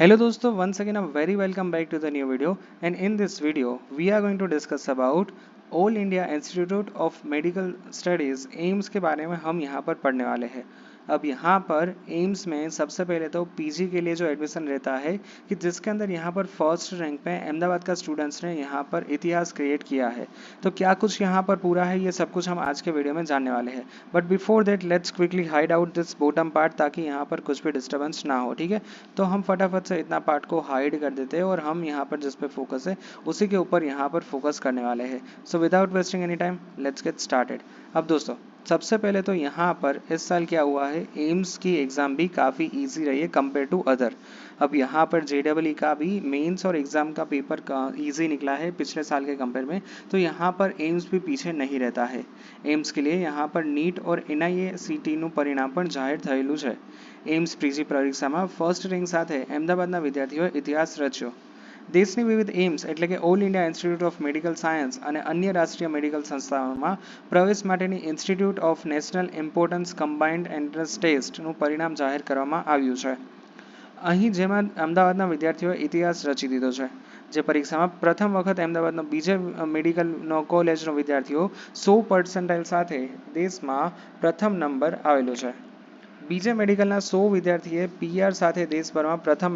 Hello दोस्तों, once again a very welcome back to the new video, and in this video we are going to discuss about all India institute of medical studies AIIMS के बारे में हम यहाँ पर पढ़ने वाले हैं। अब यहाँ पर एम्स में सबसे पहले तो पीजी के लिए जो एडमिशन रहता है कि जिसके अंदर यहाँ पर फर्स्ट रैंक पे अहमदाबाद का स्टूडेंट्स ने यहाँ पर इतिहास क्रिएट किया है। तो क्या कुछ यहाँ पर पूरा है, ये सब कुछ हम आज के वीडियो में जानने वाले हैं। But before that let's quickly hide out this bottom part ताकि यहाँ पर कुछ भी डिस्टर्बेंस ना हो। ठीक है, तो हम फटाफट से इतना पार्ट को हाइड कर देते हैं और हम यहाँ पर जिस पे फोकस है उसी के ऊपर यहाँ पर फोकस करने वाले हैं। So without wasting any time let's get started. अब दोस्तों सबसे पहले तो यहाँ पर इस साल क्या हुआ है, एम्स की एग्ज़ाम भी काफ़ी इजी रही है कंपेयर टू अदर। अब यहाँ पर जेडब्ल्यू का भी मेंस और एग्ज़ाम का पेपर का ईजी निकला है पिछले साल के कंपेयर में, तो यहाँ पर एम्स भी पीछे नहीं रहता है। एम्स के लिए यहाँ पर नीट और NIACTનું પરિણામ પણ જાહેર થયેલું છે। એમ્સ પ્રીજી પરીક્ષામાં ફર્સ્ટ રેન્ક સાથે અમદાવાદના વિદ્યાર્થીઓએ ઇતિહાસ રચ્યો। દેશની વિવિધ એમ્સ એટલે કે all India institute of medical science અને અન્ય રાષ્ટ્રીય મેડિકલ સંસ્થાઓમાં પ્રવેશ માટેની institute of national importance combined entrance ટેસ્ટનું પરિણામ જાહેર કરવામાં આવ્યું છે। અહીં જેમાં અમદાવાદના વિદ્યાર્થીઓએ ઇતિહાસ રચી દીધો છે। જે પરીક્ષામાં પ્રથમ વખત અમદાવાદનો બીજે મેડિકલનો કોલેજનો વિદ્યાર્થીઓ 100% સાથે દેશમાં પ્રથમ નંબર આવેલો છે। બીજે મેડિકલના 100 વિદ્યાર્થીએ PR સાથે દેશભરમાં પ્રથમ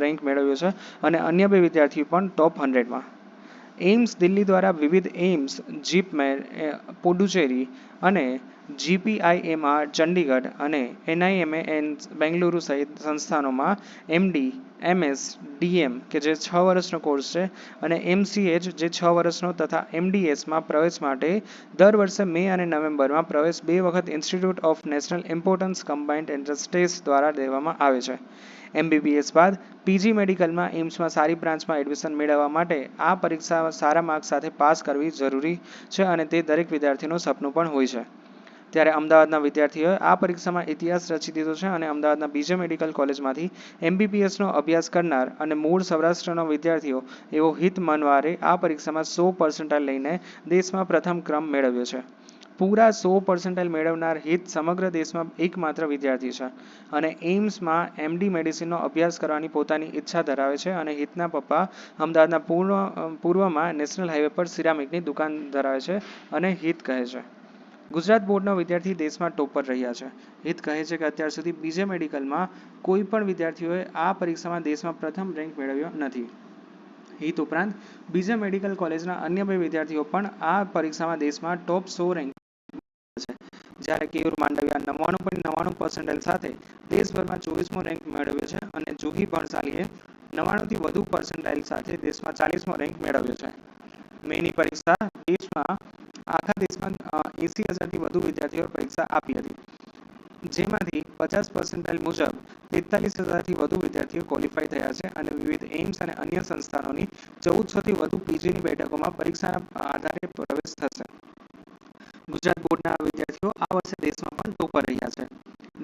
રેન્ક મેળવ્યો છે અને અન્ય બે વિદ્યાર્થીઓ પણ ટોપ 100માં। એમ્સ દિલ્હી દ્વારા વિવિધ એમ્સ, જીપમેર પુડુચેરી અને GPIMR ચંડીગઢ અને NIMAN બેંગલુરુ સહિત સંસ્થાનોમાં MD, MS, DM કે જે 6 વર્ષનો કોર્સ છે અને MCH જે 6 વર્ષનો તથા MDSમાં પ્રવેશ માટે દર વર્ષે મે અને નવેમ્બરમાં પ્રવેશ 2 વખત institute of national importance combined entrance test દ્વારા દેવામાં આવે છે। MBBS બાદ PG મેડિકલમાં એમ્સમાં સારી બ્રાન્ચમાં એડમિશન મેળવવા માટે આ પરીક્ષા સારા માર્ક્સ સાથે પાસ કરવી જરૂરી છે અને તે દરેક વિદ્યાર્થીનું સપનું પણ હોય છે। ત્યારે અમદાવાદના વિદ્યાર્થીઓએ આ પરીક્ષામાં ઇતિહાસ રચી દીધો છે અને અમદાવાદના બીજે મેડિકલ કોલેજમાંથી MBBSનો અભ્યાસ કરનાર અને મૂળ સૌરાષ્ટ્રના વિદ્યાર્થીઓ એવો હિત મનવારે આ પરીક્ષામાં 100% લઈને દેશમાં પ્રથમ ક્રમ મેળવ્યો છે। પૂરા 100% મેળવનાર હિત સમગ્ર દેશમાં એકમાત્ર વિદ્યાર્થી છે અને એમ્સમાં MD મેડિસિનનો અભ્યાસ કરવાની પોતાની ઈચ્છા ધરાવે છે અને હિતના પપ્પા અમદાવાદના પૂર્વમાં નેશનલ હાઈવે પર સિરામિકની દુકાન ધરાવે છે અને હિત કહે છે ગુજરાત બોર્ડનો વિદ્યાર્થી દેશમાં ટોપર રહ્યા છે। હિત કહે છે કે અત્યાર સુધી બીજે મેડિકલમાં કોઈ પણ વિદ્યાર્થીઓએ આ પરીક્ષામાં દેશમાં પ્રથમ રેન્ક મેળવ્યો નથી। હિત ઉપરાંત બીજે મેડિકલ કોલેજના અન્ય બે વિદ્યાર્થીઓ પણ આ પરીક્ષામાં દેશમાં ટોપ 100 રેન્ક છે। જ્યારે કેયુર માંડવિયા 99.99% સાથે દેશભરમાં 24મો રેન્ક મેળવ્યો છે અને જુહી ભણસાલીએ 99થી વધુ પર્સન્ટાઇલ સાથે દેશમાં 40મો રેન્ક મેળવ્યો છે। મેની પરીક્ષા દેશમાં આખા દેશમાં 80,000થી વધુ વિદ્યાર્થીઓએ પરીક્ષા આપી હતી, જેમાંથી 50% મુજબ 43,000થી વધુ વિદ્યાર્થીઓ ક્વોલિફાય થયા છે અને વિવિધ એમ્સ અને અન્ય સંસ્થાનોની 1400થી વધુ પીજીની બેઠકોમાં પરીક્ષાના આધારે પ્રવેશ થશે। ગુજરાત બોર્ડના વિદ્યાર્થીઓ આ વર્ષે દેશમાં પણ ટોપર રહ્યા છે।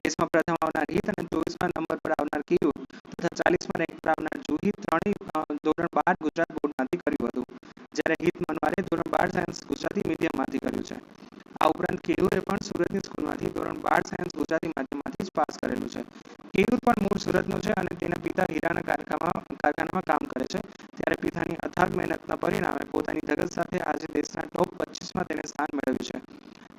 દેશમાં પ્રથમ આવનાર હિત અને 24મા નંબર પર આવનાર કેયુર તથા 40મા રેન્ક પર આવનાર જુહી ત્રણેય ધોરણ 12 ગુજરાત બોર્ડમાંથી કર્યું હતું, જ્યારે હિત મનવારે ધોરણ 12 સાયન્સ ગુજરાતી મીડિયમમાંથી કર્યું છે। આ ઉપરાંત કેયુરે પણ સુરતની સ્કૂલમાંથી ધોરણ 12 સાયન્સ ગુજરાતી માધ્યમમાંથી જ પાસ કરેલું છે। કેયુર પણ મૂળ સુરતનો છે અને તેના પિતા હીરાના કારખાનામાં કામ કરે છે, ત્યારે પિતાની અથાગ મહેનતના પરિણામે પોતાની ધગસ સાથે આજે દેશના ટોપ 25માં તેને સ્થાન મેળવ્યું છે।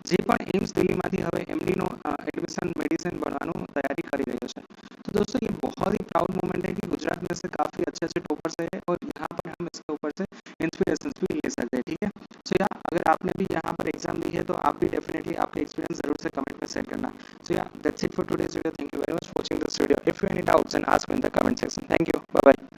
જે પણ एम्स दिल्लीમાંથી હવે MDનો एडमिशन मेडिसिन बनवानो तैयारी कर रही है। तो दोस्तों ये बहुत ही प्राउड मोमेंट है कि गुजरात में से काफ़ी अच्छे अच्छे टॉपर्स है और यहाँ पर हम इसके ऊपर से इंस्पिरेशन भी ले सकते हैं। ठीक है, सो या अगर आपने भी यहाँ पर एग्जाम दी है तो आप भी डेफिनेटली आपके एक्सपीरियंस जरूर से कमेंट में शेयर करना। सो या that's it for today's video. Thank you very much for watching this video. If you any doubts and ask me in the comment section. Thank you, bye bye.